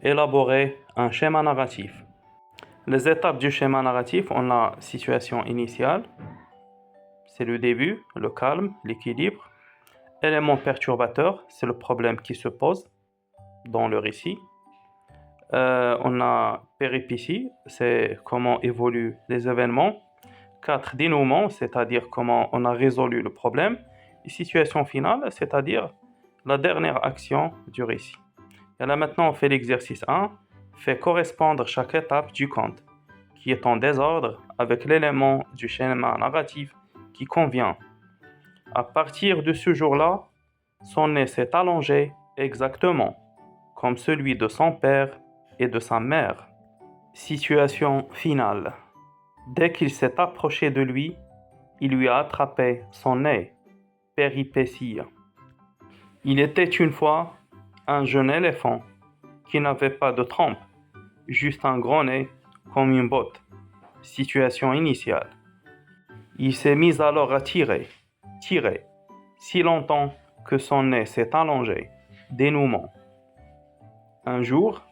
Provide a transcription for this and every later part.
élaborer un schéma narratif. Les étapes du schéma narratif, on a situation initiale, c'est le début, le calme, l'équilibre. Élément perturbateur, c'est le problème qui se pose dans le récit. On a péripéties, c'est comment évoluent les événements. 4. Dénouement, c'est-à-dire comment on a résolu le problème. Et situation finale, c'est-à-dire la dernière action du récit. Et là maintenant, on fait l'exercice 1. Fait correspondre chaque étape du conte, qui est en désordre, avec l'élément du schéma narratif qui convient. À partir de ce jour-là, son nez s'est allongé exactement, comme celui de son père et de sa mère. Situation finale. Dès qu'il s'est approché de lui, il lui a attrapé son nez. Péripétie. Il était une fois un jeune éléphant qui n'avait pas de trompe, juste un gros nez comme une botte. Situation initiale. Il s'est mis alors à tirer, si longtemps que son nez s'est allongé. Dénouement. Un jour,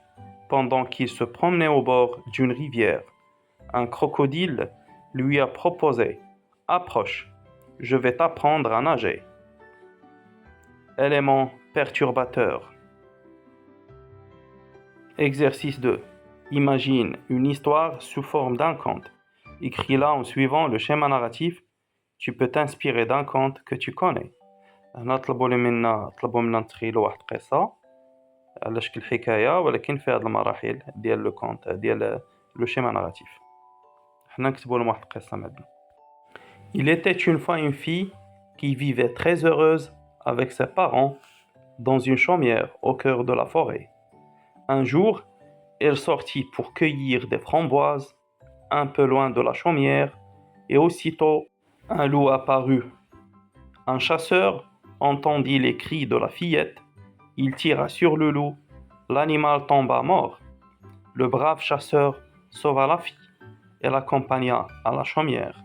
pendant qu'il se promenait au bord d'une rivière, un crocodile lui a proposé « Approche, je vais t'apprendre à nager ». Élément perturbateur. Exercice 2. Imagine une histoire sous forme d'un conte. Écris-la en suivant le schéma narratif. Tu peux t'inspirer d'un conte que tu connais. هنا طلبوا منا نتخيلوا واحد قصة على شكل حكاية ولكن في هذه المراحل ديال لو كونت ديال لو شيما ناراتيف. حنا نكتبوا لهم واحد القصة maintenant. Il était une fois une fille qui vivait très heureuse avec ses parents dans une chaumière au cœur de la forêt. Un jour, elle sortit pour cueillir des framboises un peu loin de la chaumière et aussitôt un loup apparut. Un chasseur entendit les cris de la fillette. Il tira sur le loup. L'animal tomba mort. Le brave chasseur sauva la fille et l'accompagna à la chaumière.